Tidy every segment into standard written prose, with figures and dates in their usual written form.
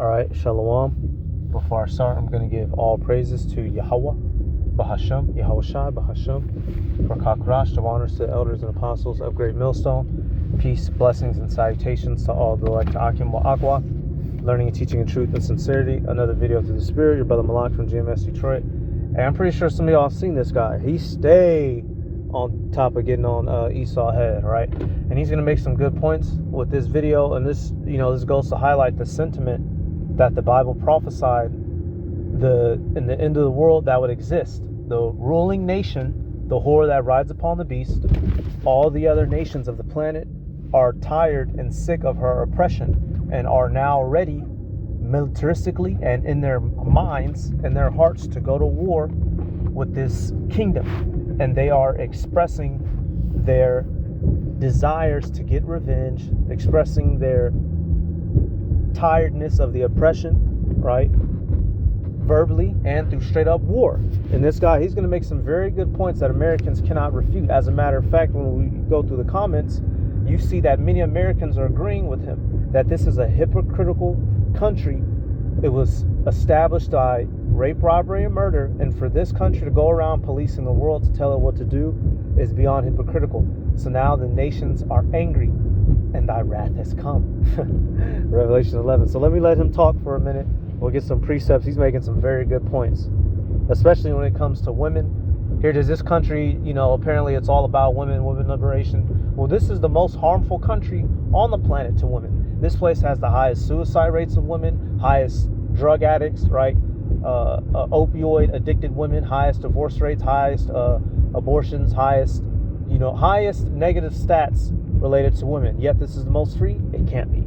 All right, Shalom. Before I start, I'm going to give all praises to Yahweh, Bahasham, Yahweh Shai, Bahasham, for Kakrash, the honors to the elders and apostles of Great Millstone. Peace, blessings, and salutations to all the elect Akim wa Aqua, learning and teaching in truth and sincerity. Another video through the Spirit, your brother Malak from GMS Detroit. And I'm pretty sure some of y'all have seen this guy. He stayed on top of getting on Esau's head, right? And he's going to make some good points with this video. And this, this goes to highlight the sentiment that the Bible prophesied in the end of the world that would exist. The ruling nation, the whore that rides upon the beast, all the other nations of the planet are tired and sick of her oppression and are now ready militaristically and in their minds and their hearts to go to war with this kingdom. And they are expressing their desires to get revenge, expressing their tiredness of the oppression, right? Verbally and through straight up war. And this guy, he's going to make some very good points that Americans cannot refute. As a matter of fact, when we go through the comments, you see that many Americans are agreeing with him that this is a hypocritical country. It was established by rape, robbery, and murder, and for this country to go around policing the world to tell it what to do is beyond hypocritical. So now the nations are angry, and thy wrath has come. Revelation 11. So let me let him talk for a minute. We'll get some precepts. He's making some very good points, especially when it comes to women. Here does this country, apparently it's all about women liberation. Well, this is the most harmful country on the planet to women. This place has the highest suicide rates of women, highest drug addicts, right? Opioid addicted women, highest divorce rates, highest abortions, highest negative stats related to women. Yet this is the most free. It can't be.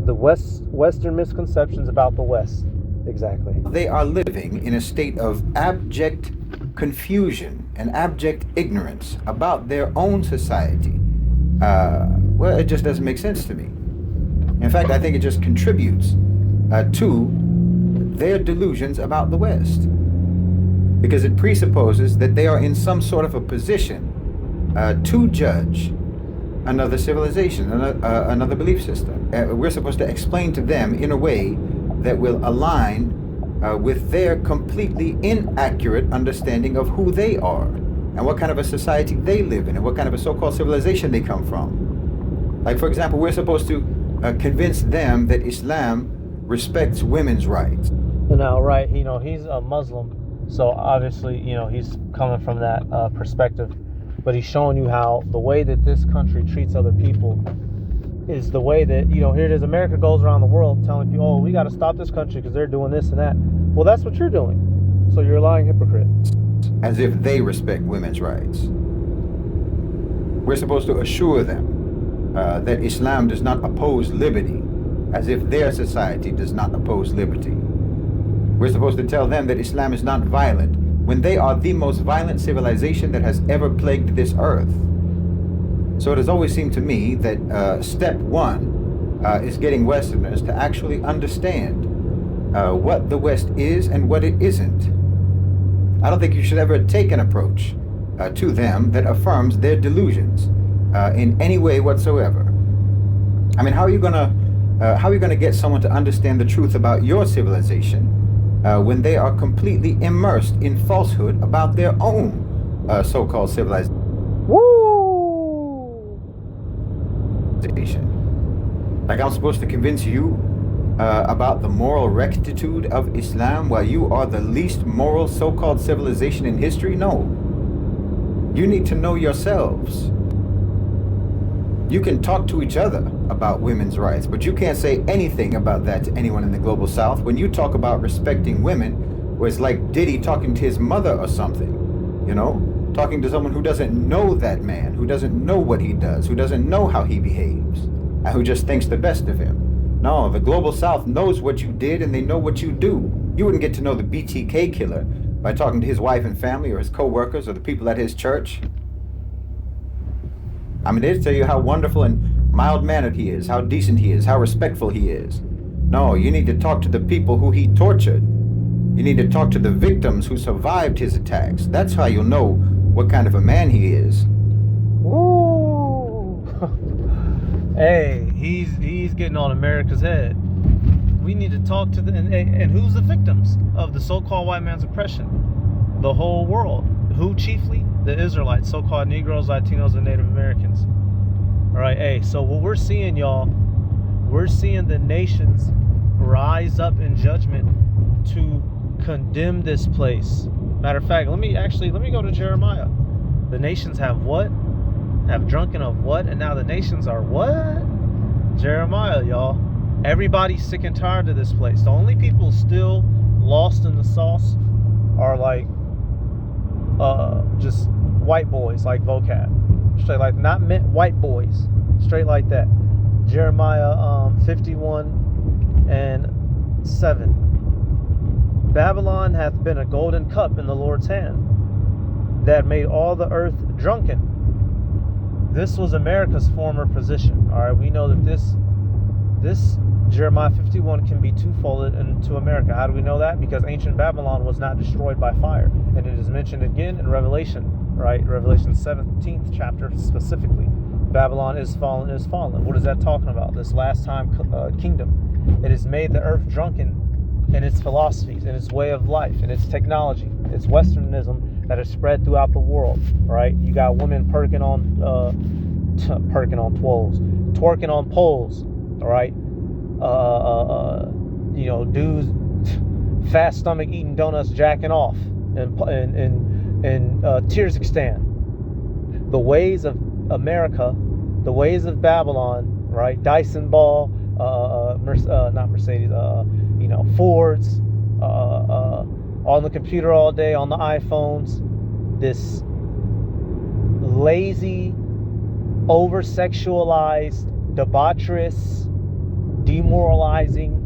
The Western misconceptions about the West. Exactly. They are living in a state of abject confusion and abject ignorance about their own society. Well, it just doesn't make sense to me. In fact, I think it just contributes to their delusions about the West, because it presupposes that they are in some sort of a position to judge another civilization, another belief system. We're supposed to explain to them in a way that will align with their completely inaccurate understanding of who they are and what kind of a society they live in and what kind of a so-called civilization they come from. Like, for example, we're supposed to convince them that Islam respects women's rights. Now, right, he's a Muslim, so obviously, he's coming from that perspective. But he's showing you how the way that this country treats other people is the way that, here it is, America goes around the world telling people, oh, we got to stop this country because they're doing this and that. Well, that's what you're doing. So you're a lying hypocrite. As if they respect women's rights. We're supposed to assure them that Islam does not oppose liberty, as if their society does not oppose liberty. We're supposed to tell them that Islam is not violent, when they are the most violent civilization that has ever plagued this earth. So it has always seemed to me that step one is getting Westerners to actually understand what the West is and what it isn't. I don't think you should ever take an approach to them that affirms their delusions in any way whatsoever. I mean, how are you gonna get someone to understand the truth about your civilization when they are completely immersed in falsehood about their own so-called civilization? Like I'm supposed to convince you about the moral rectitude of Islam while you are the least moral so-called civilization in history? No. You need to know yourselves. You can talk to each other about women's rights, but you can't say anything about that to anyone in the global south. When you talk about respecting women, well, it's like Diddy talking to his mother or something, talking to someone who doesn't know that man, who doesn't know what he does, who doesn't know how he behaves, and who just thinks the best of him. No, the global south knows what you did and they know what you do. You wouldn't get to know the BTK killer by talking to his wife and family or his co-workers or the people at his church. I mean, they tell you how wonderful and mild-mannered he is, how decent he is, how respectful he is. No, you need to talk to the people who he tortured. You need to talk to the victims who survived his attacks. That's how you'll know what kind of a man he is. Woo! Hey, he's getting on America's head. we need to talk to the and who's the victims of the so-called white man's oppression? The whole world. Who chiefly? The Israelites, so-called Negroes, Latinos, and Native Americans. All right, hey, so what we're seeing, y'all, we're seeing the nations rise up in judgment to condemn this place. Matter of fact, let me go to Jeremiah. The nations have what? Have drunken of what? And now the nations are what? Jeremiah, y'all. Everybody's sick and tired of this place. The only people still lost in the sauce are like just white boys, like vocab. Straight like, not meant white boys. Straight like that. Jeremiah 51:7. Babylon hath been a golden cup in the Lord's hand, that made all the earth drunken. This was America's former position. All right, we know that this Jeremiah 51 can be twofolded into America. How do we know that? Because ancient Babylon was not destroyed by fire, and it is mentioned again in Revelation, right? Revelation 17th chapter specifically. Babylon is fallen, is fallen. What is that talking about? This last time kingdom. It has made the earth drunken in its philosophies, in its way of life, in its technology, its Westernism that is spread throughout the world. Right? You got women twerking on poles. All right. Dudes, fast stomach eating donuts, jacking off, and Kyrgyzstan. The ways of America, the ways of Babylon, right? Dyson ball, not Mercedes, Fords, on the computer all day, on the iPhones. This lazy, over-sexualized, debaucherous, demoralizing,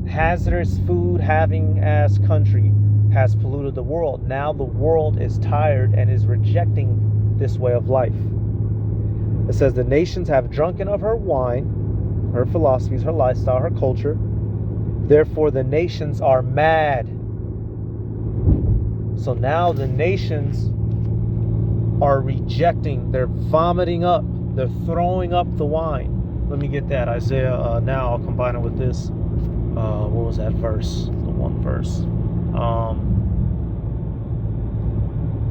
hazardous food having ass country has polluted the world. Now the world is tired and is rejecting this way of life. It says the nations have drunken of her wine, her philosophies, her lifestyle, her culture. Therefore the nations are mad. So now the nations are rejecting, they're vomiting up, they're throwing up the wine. Let me get that. Isaiah, now I'll combine it with this. What was that verse? The one verse.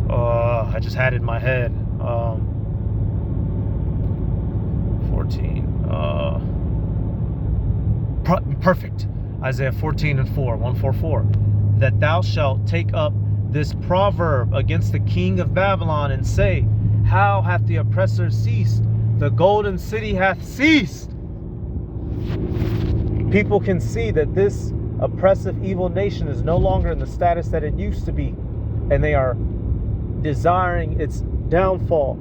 I just had it in my head. 14. Perfect. Isaiah 14:4. 144. That thou shalt take up this proverb against the king of Babylon and say, how hath the oppressor ceased? The golden city hath ceased. People can see that this oppressive, evil nation is no longer in the status that it used to be, and they are desiring its downfall.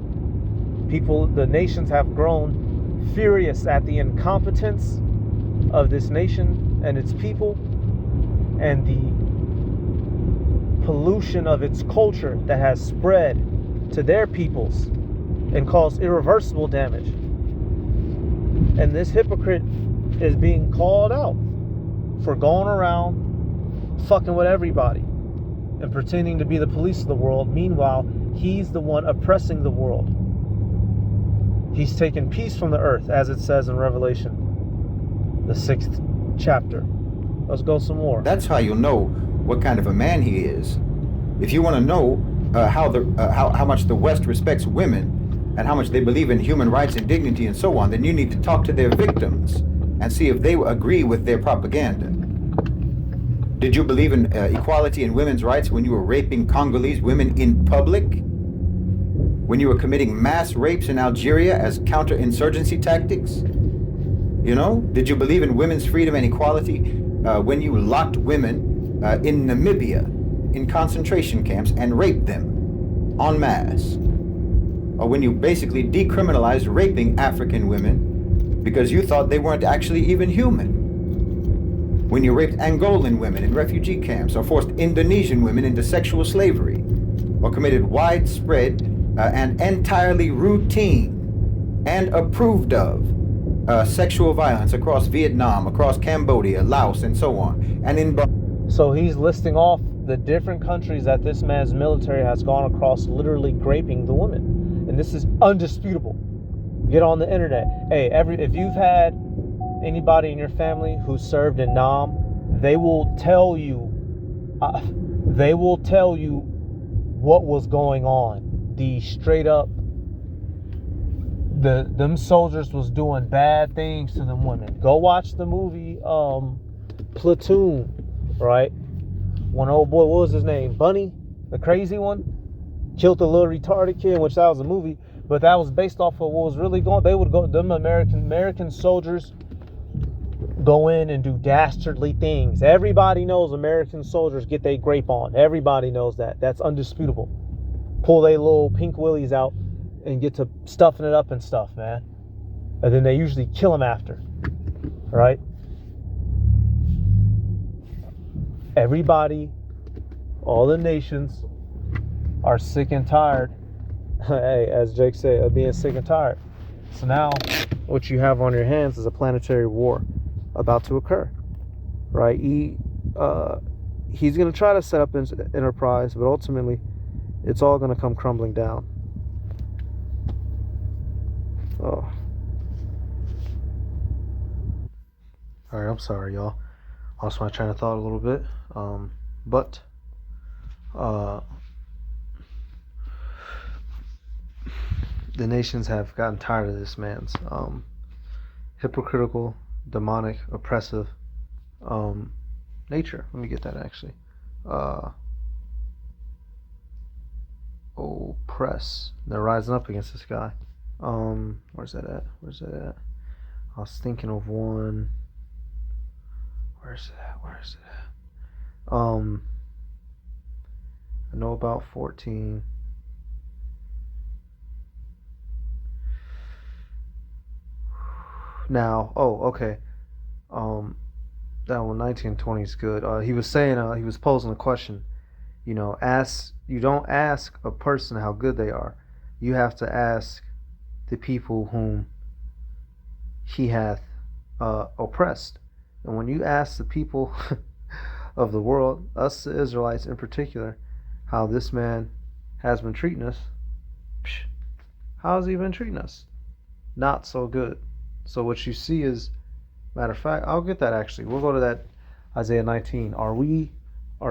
The nations have grown furious at the incompetence of this nation and its people, and the pollution of its culture that has spread to their peoples and caused irreversible damage. And this hypocrite is being called out for going around fucking with everybody and pretending to be the police of the world. Meanwhile, he's the one oppressing the world. He's taken peace from the earth, as it says in Revelation, the 6th chapter. Let's go some more. That's how you'll know what kind of a man he is. If you want to know how much the West respects women and how much they believe in human rights and dignity and so on, then you need to talk to their victims and see if they agree with their propaganda. Did you believe in equality and women's rights when you were raping Congolese women in public? When you were committing mass rapes in Algeria as counterinsurgency tactics? Did you believe in women's freedom and equality when you locked women in Namibia in concentration camps and raped them en masse? Or when you basically decriminalized raping African women because you thought they weren't actually even human? When you raped Angolan women in refugee camps, or forced Indonesian women into sexual slavery, or committed widespread and entirely routine and approved of sexual violence across Vietnam, across Cambodia, Laos, and so on. So he's listing off the different countries that this man's military has gone across, literally raping the women. And this is undisputable. Get on the internet. Hey, if you've had anybody in your family who served in Nam, they will tell you, what was going on. The straight up, them soldiers was doing bad things to them women. Go watch the movie Platoon, right? One old boy, what was his name? Bunny, the crazy one, killed the little retarded kid, which that was a movie, but that was based off of what was really going. They would go, them American soldiers go in and do dastardly things. Everybody knows American soldiers get their grape on. Everybody knows that. That's undisputable. Pull their little pink willies out and get to stuffing it up and stuff, man. And then they usually kill them after, right? Everybody, all the nations are sick and tired, hey, as Jake said, of being sick and tired. So now what you have on your hands is a planetary war about to occur, right? He's going to try to set up an enterprise, but ultimately it's all going to come crumbling down. Oh. All right, I'm sorry, y'all. Lost my train of thought a little bit. But the nations have gotten tired of this man's hypocritical, demonic, oppressive nature. Let me get that actually. Oppress. They're rising up against this guy. Where's that at? I was thinking of one. Where's it at? I know about 14. Now, okay. That one, 1920 is good. He was saying, he was posing a question. You don't ask a person how good they are. You have to ask the people whom he hath oppressed. And when you ask the people of the world, us the Israelites in particular, how this man has been treating us, how has he been treating us? Not so good. So what you see is, matter of fact, I'll get that actually. We'll go to that Isaiah 19. Are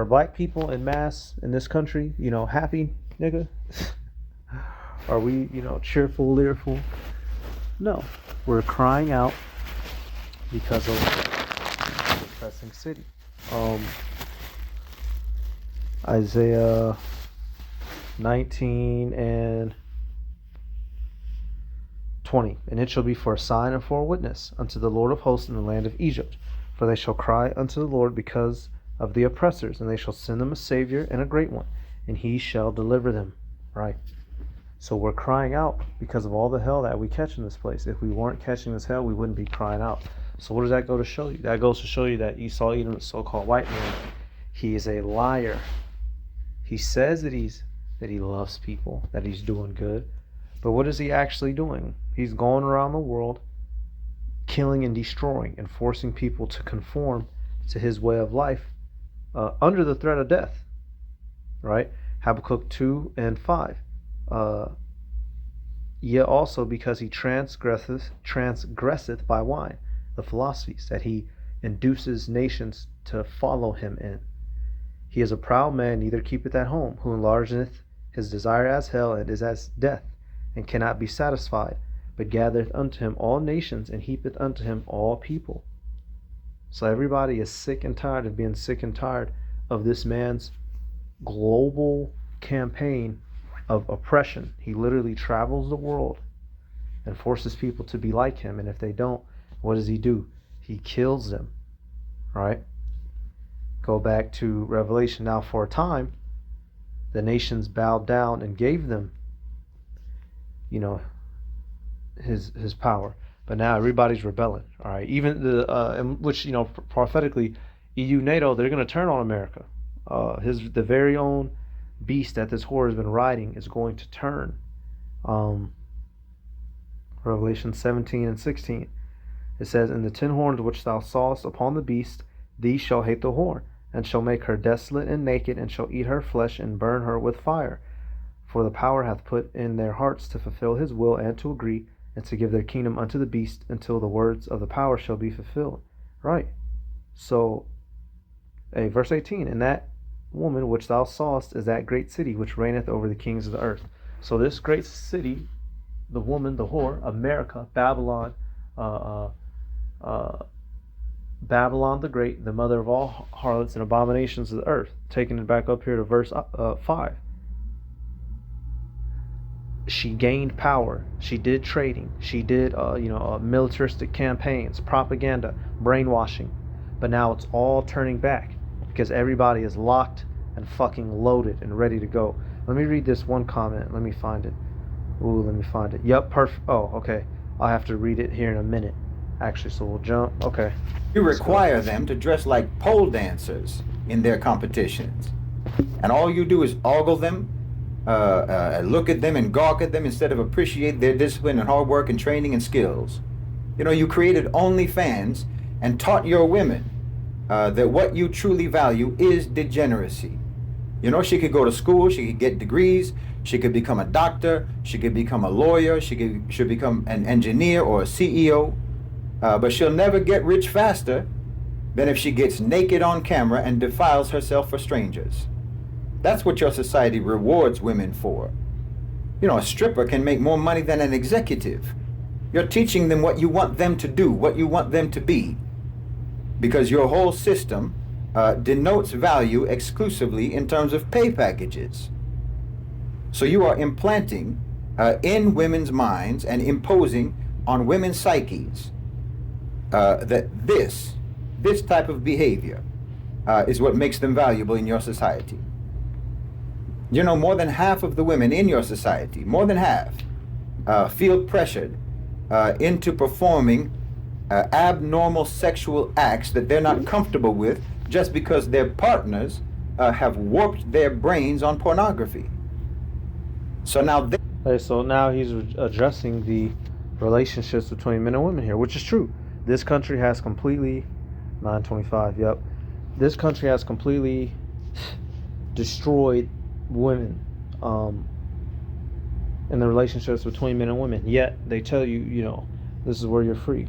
black people in mass in this country, happy, nigga? Are we, cheerful, lyrical? No. We're crying out because of the depressing city. Isaiah 19 and 20. And it shall be for a sign and for a witness unto the Lord of hosts in the land of Egypt. For they shall cry unto the Lord because of the oppressors, and they shall send them a Savior and a great one, and he shall deliver them. Right? So we're crying out because of all the hell that we catch in this place. If we weren't catching this hell, we wouldn't be crying out. So what does that go to show you? That goes to show you that Esau, Edom, the so-called white man, he is a liar. He says that he loves people, that he's doing good. But what is he actually doing? He's going around the world killing and destroying and forcing people to conform to his way of life under the threat of death. Right? Habakkuk 2 and 5. Yet also because he transgresseth by wine, the philosophies that he induces nations to follow him in. He is a proud man, neither keepeth at home, who enlargeth his desire as hell, and is as death, and cannot be satisfied, but gathereth unto him all nations, and heapeth unto him all people. So everybody is sick and tired of being sick and tired of this man's global campaign of oppression. He literally travels the world and forces people to be like him, and if they don't, what does he do? He kills them. Right? Go back to Revelation. Now for a time, the nations bowed down and gave them, his power. But now everybody's rebelling. All right, even which prophetically, EU, NATO, they're going to turn on America. The very own beast that this whore has been riding is going to turn. Revelation 17 and 16. It says, "And the 10 horns which thou sawest upon the beast, these shall hate the whore, and shall make her desolate and naked, and shall eat her flesh, and burn her with fire. For the power hath put in their hearts to fulfill his will, and to agree, and to give their kingdom unto the beast until the words of the power shall be fulfilled. Right. So, verse 18, and that woman which thou sawest is that great city which reigneth over the kings of the earth. So this great city, the woman, the whore, America, Babylon, Babylon the Great, the mother of all harlots and abominations of the earth. Taking it back up here to verse 5. She gained power. She did trading. She did, militaristic campaigns, propaganda, brainwashing. But now it's all turning back because everybody is locked and fucking loaded and ready to go. Let me read this one comment. Let me find it. Let me find it. Yep, perfect. Oh, okay. I'll have to read it here in a minute. Actually, so we'll jump. Okay. You require them to dress like pole dancers in their competitions. And all you do is ogle them, look at them and gawk at them instead of appreciate their discipline and hard work and training and skills. You created OnlyFans and taught your women that what you truly value is degeneracy. She could go to school, she could get degrees, she could become a doctor, she could become a lawyer, should become an engineer or a CEO, but she'll never get rich faster than if she gets naked on camera and defiles herself for strangers. That's what your society rewards women for. A stripper can make more money than an executive. You're teaching them what you want them to do, what you want them to be, because your whole system denotes value exclusively in terms of pay packages. So you are implanting in women's minds and imposing on women's psyches that this type of behavior is what makes them valuable in your society. More than half of the women in your society, more than half, feel pressured into performing abnormal sexual acts that they're not comfortable with just because their partners have warped their brains on pornography. So now he's addressing the relationships between men and women here, which is true. This country has completely 925. Yep, this country has completely destroyed women in the relationships between men and women. Yet they tell you, this is where you're free.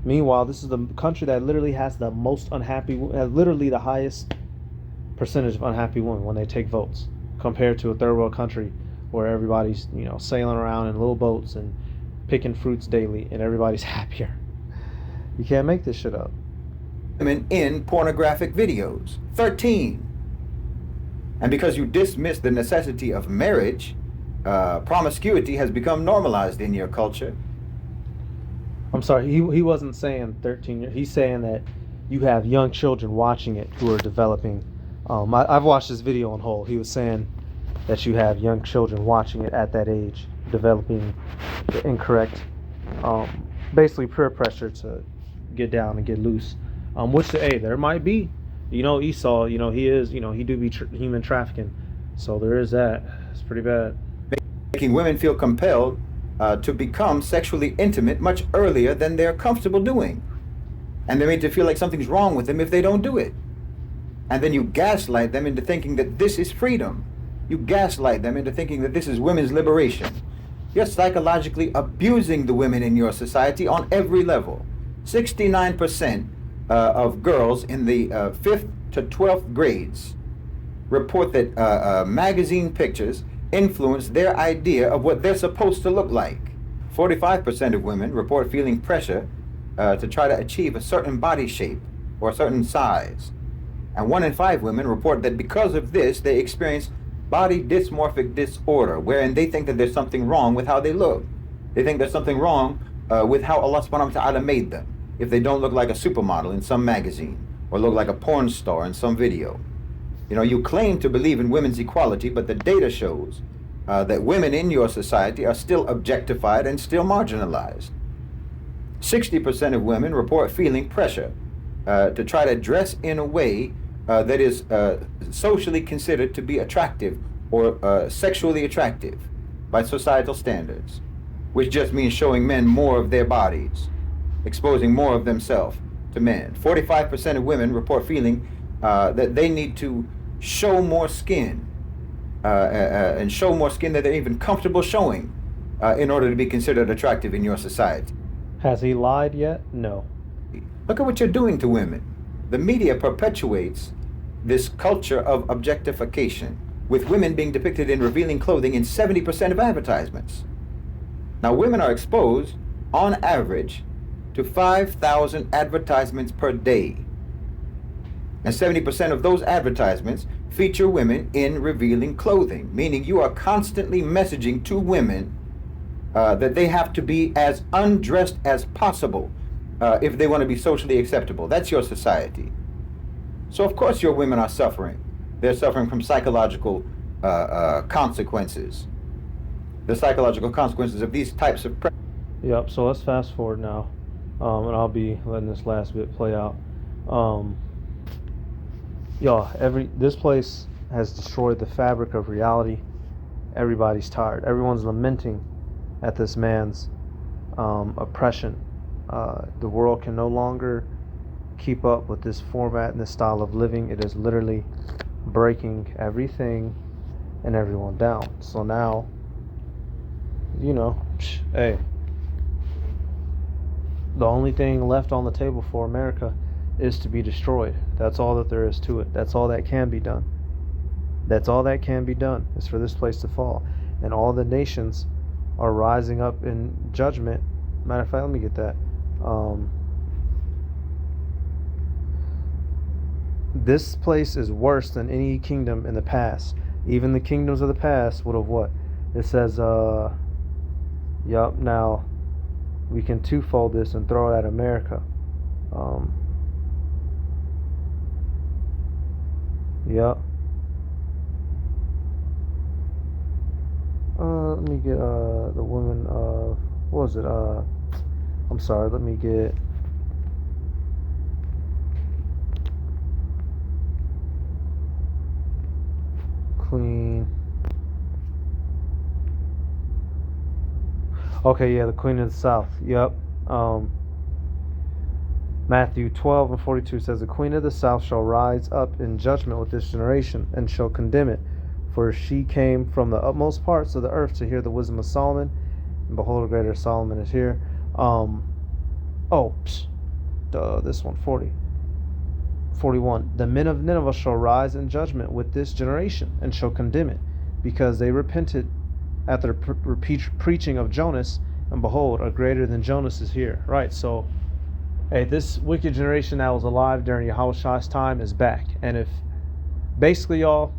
Meanwhile, this is the country that literally has the most unhappy, literally the highest percentage of unhappy women when they take votes, compared to a third world country where everybody's, sailing around in little boats and picking fruits daily and everybody's happier. You can't make this shit up. Women in pornographic videos, 13. And because you dismiss the necessity of marriage, promiscuity has become normalized in your culture. I'm sorry, he wasn't saying 13 years. He's saying that you have young children watching it who are developing. I've watched this video on whole. He was saying that you have young children watching it at that age, developing the incorrect, basically peer pressure to get down and get loose. Which, there might be. Esau, he is, he do be human trafficking. So there is that. It's pretty bad. Making women feel compelled to become sexually intimate much earlier than they're comfortable doing. And they're made to feel like something's wrong with them if they don't do it. And then you gaslight them into thinking that this is freedom. You gaslight them into thinking that this is women's liberation. You're psychologically abusing the women in your society on every level. 69% of girls in the 5th to 12th grades report that magazine pictures influence their idea of what they're supposed to look like. 45% of women report feeling pressure to try to achieve a certain body shape or a certain size. And 1 in 5 women report that because of this, they experience body dysmorphic disorder, wherein they think that there's something wrong with how they look. They think there's something wrong with how Allah subhanahu wa ta'ala made them, if they don't look like a supermodel in some magazine or look like a porn star in some video. You claim to believe in women's equality, but the data shows that women in your society are still objectified and still marginalized. 60% of women report feeling pressure to try to dress in a way that is socially considered to be attractive or sexually attractive by societal standards, which just means showing men more of their bodies, exposing more of themselves to men. 45% of women report feeling that they need to show more skin and show more skin that they're even comfortable showing in order to be considered attractive in your society. Has he lied yet? No. Look at what you're doing to women. The media perpetuates this culture of objectification, with women being depicted in revealing clothing in 70% of advertisements. Now, women are exposed, on average, to 5,000 advertisements per day. And 70% of those advertisements feature women in revealing clothing, meaning you are constantly messaging to women that they have to be as undressed as possible if they want to be socially acceptable. That's your society. So of course your women are suffering. They're suffering from psychological consequences. The psychological consequences of these types of Yep, so let's fast forward now. And I'll be letting this last bit play out. This place has destroyed the fabric of reality. Everybody's tired. Everyone's lamenting at this man's oppression. The world can no longer keep up with this format and this style of living. It is literally breaking everything and everyone down. So now, hey, the only thing left on the table for America is to be destroyed. That's all that there is to it. That's all that can be done. That's all that can be done, is for this place to fall. And all the nations are rising up in judgment. Matter of fact, let me get that. This place is worse than any kingdom in the past. Even the kingdoms of the past would have what? It says, now we can twofold this and throw it at America. Let me get the woman of, what was it? I'm sorry, let me get Queen. Okay, yeah, the Queen of the South. Yep. Matthew 12:42 says, "The Queen of the South shall rise up in judgment with this generation, and shall condemn it. For she came from the utmost parts of the earth to hear the wisdom of Solomon. And behold, a greater Solomon is here." This one, 41. "The men of Nineveh shall rise in judgment with this generation, and shall condemn it, because they repented at the preaching of Jonas, and behold, a greater than Jonas is here." Right, so, hey, this wicked generation that was alive during Yahushua's time is back. And if, basically, y'all,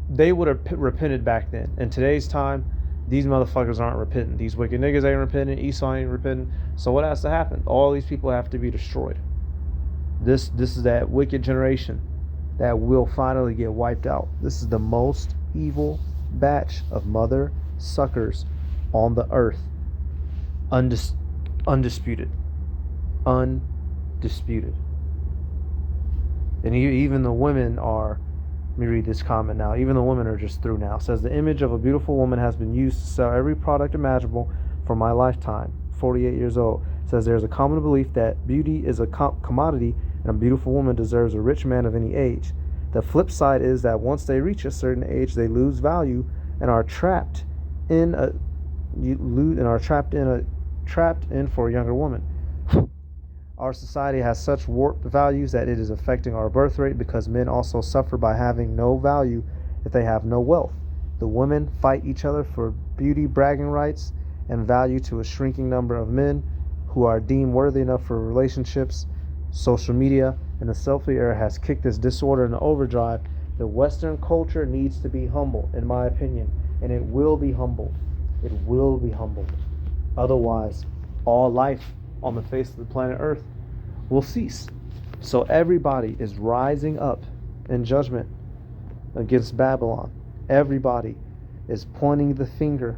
they would have repented back then. In today's time, these motherfuckers aren't repenting. These wicked niggas ain't repenting. Esau ain't repenting. So what has to happen? All these people have to be destroyed. This is that wicked generation that will finally get wiped out. This is the most evil batch of mother suckers on the earth. Undisputed. Undisputed. And even the women are, let me read this comment now. Even the women are just through now. It says, "The image of a beautiful woman has been used to sell every product imaginable for my lifetime." 48 years old. It says, "There's a common belief that beauty is a commodity, and a beautiful woman deserves a rich man of any age. The flip side is that once they reach a certain age, they lose value and are trapped in for a younger woman. Our society has such warped values that it is affecting our birth rate, because men also suffer by having no value if they have no wealth. The women fight each other for beauty bragging rights and value to a shrinking number of men who are deemed worthy enough for relationships. Social media and the selfie era has kicked this disorder into overdrive. The Western culture needs to be humble, in my opinion, and it will be humbled. It will be humbled. Otherwise, all life on the face of the planet Earth will cease. So everybody is rising up in judgment against Babylon. Everybody is pointing the finger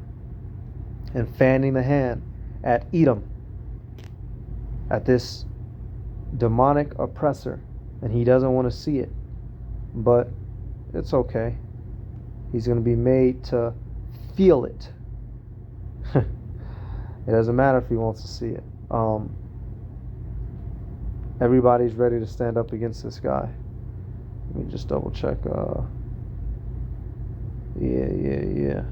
and fanning the hand at Edom, at this demonic oppressor, and he doesn't want to see it, but it's okay. He's going to be made to feel it. It doesn't matter if he wants to see it. Everybody's ready to stand up against this guy. Let me just double check. Yeah.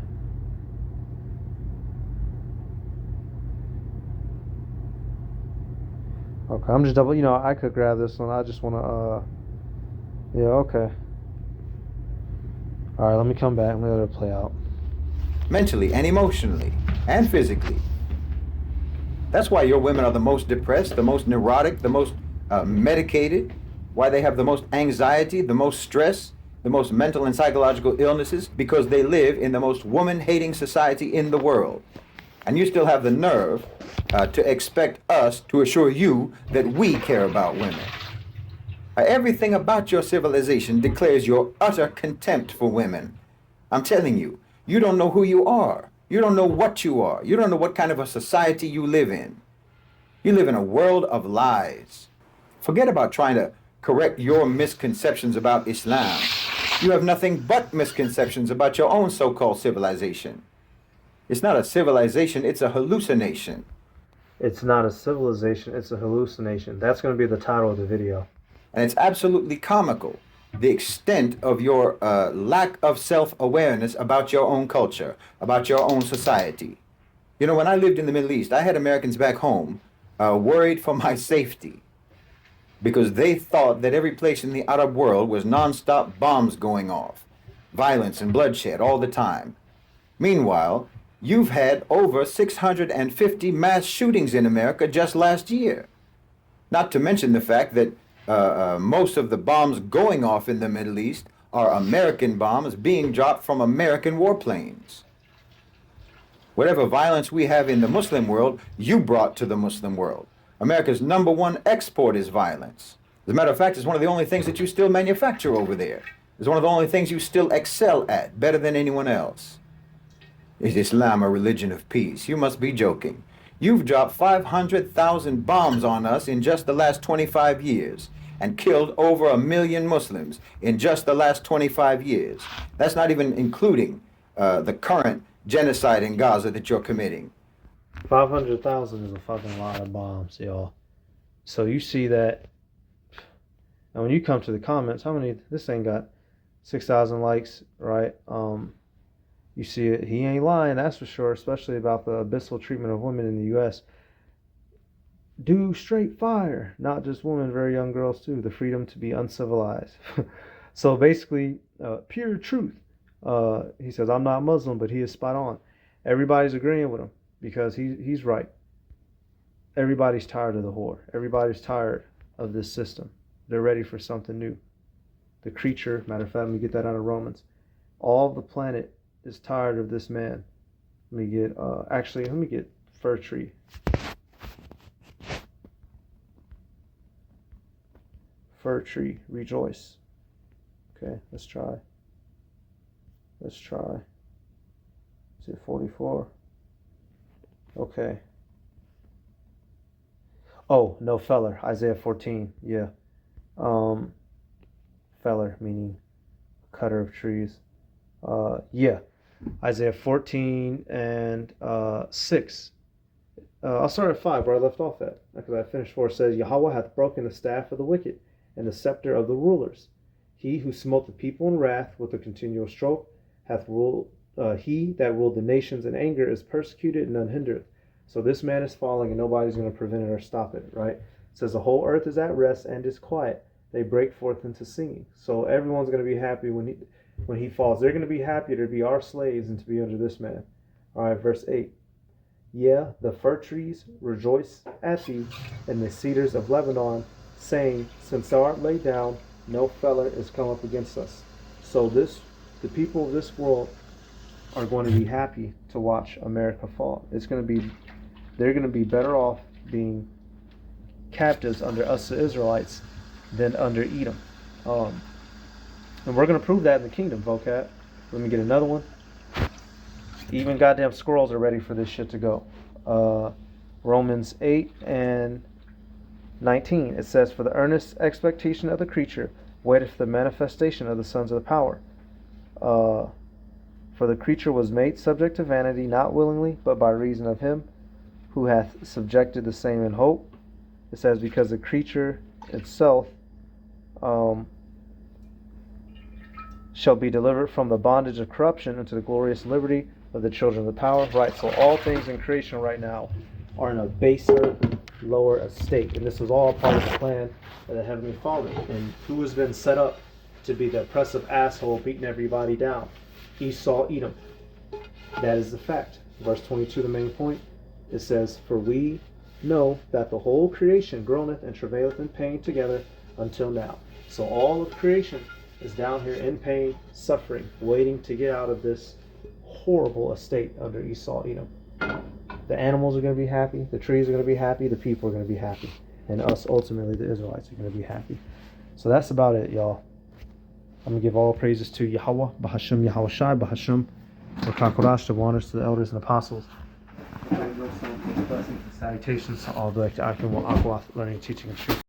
Okay, I'm just double. I could grab this one. I just want to. Yeah. Okay. All right. Let me come back and let it play out. Mentally and emotionally and physically. That's why your women are the most depressed, the most neurotic, the most medicated, why they have the most anxiety, the most stress, the most mental and psychological illnesses, because they live in the most woman-hating society in the world. And you still have the nerve to expect us to assure you that we care about women. Everything about your civilization declares your utter contempt for women. I'm telling you, you don't know who you are. You don't know what you are. You don't know what kind of a society you live in. You live in a world of lies. Forget about trying to correct your misconceptions about Islam. You have nothing but misconceptions about your own so-called civilization. It's not a civilization, it's a hallucination. It's not a civilization, it's a hallucination. That's going to be the title of the video. And it's absolutely comical, the extent of your lack of self-awareness about your own culture, about your own society. You know, when I lived in the Middle East, I had Americans back home worried for my safety because they thought that every place in the Arab world was non-stop bombs going off, violence and bloodshed all the time. Meanwhile, you've had over 650 mass shootings in America just last year. Not to mention the fact that most of the bombs going off in the Middle East are American bombs being dropped from American warplanes. Whatever violence we have in the Muslim world, you brought to the Muslim world. America's #1 export is violence. As a matter of fact, it's one of the only things that you still manufacture over there. It's one of the only things you still excel at, better than anyone else. Is Islam a religion of peace? You must be joking. You've dropped 500,000 bombs on us in just the last 25 years and killed over 1 million Muslims in just the last 25 years. That's not even including the current genocide in Gaza that you're committing. 500,000 is a fucking lot of bombs, y'all. So you see that. And when you come to the comments, how many? This thing got 6,000 likes, right? You see it. He ain't lying, that's for sure, especially about the abyssal treatment of women in the U.S. Do straight fire, not just women, very young girls too. The freedom to be uncivilized. So basically, pure truth. He says, I'm not Muslim, but he is spot on. Everybody's agreeing with him because he's right. Everybody's tired of the whore. Everybody's tired of this system. They're ready for something new. The creature, matter of fact, let me get that out of Romans. All the planet is tired of this man. Let me get fir tree. Fir tree, rejoice. Okay, let's try. Is it 44? Okay. Oh, no, feller. Isaiah 14. Yeah. Feller, meaning cutter of trees. Yeah. Isaiah 14 and 6. I'll start at 5 where I left off at, because I finished 4. It says, Yahweh hath broken the staff of the wicked and the scepter of the rulers. He who smote the people in wrath with a continual stroke hath ruled. He that ruled the nations in anger is persecuted and none hindereth. So this man is falling and nobody's going to prevent it or stop it, right? It says the whole earth is at rest and is quiet. They break forth into singing. So everyone's going to be happy when he falls. They're going to be happy to be our slaves and to be under this man. All right, verse 8. Yeah, the fir trees rejoice at thee, and the cedars of Lebanon, saying, since thou art laid down, no feller is come up against us. So the people of this world are going to be happy to watch America fall. They're going to be better off being captives under us, the Israelites, than under Edom. And we're going to prove that in the kingdom, vocab. Let me get another one. Even goddamn squirrels are ready for this shit to go. Romans 8 and 19. It says, for the earnest expectation of the creature waiteth the manifestation of the sons of the power. For the creature was made subject to vanity, not willingly, but by reason of him who hath subjected the same in hope. It says, because the creature itself shall be delivered from the bondage of corruption into the glorious liberty of the children of the power. Right, so all things in creation right now are in a baser, lower estate. And this was all part of the plan of the Heavenly Father. And who has been set up to be the oppressive asshole beating everybody down? Esau, Edom. That is the fact. Verse 22, the main point, it says, "For we know that the whole creation groaneth and travaileth in pain together until now." So all of creation is down here in pain, suffering, waiting to get out of this horrible estate under Esau, Edom. The animals are going to be happy, the trees are going to be happy, the people are going to be happy, and us, ultimately, the Israelites, are going to be happy. So that's about it, y'all. I'm going to give all praises to Yahweh, Bahasham Yahweh Shai, Bahasham Rakakurash, the honors to the elders and apostles. Blessings and salutations to all the Akim wa Akwath, learning, teaching, and truth.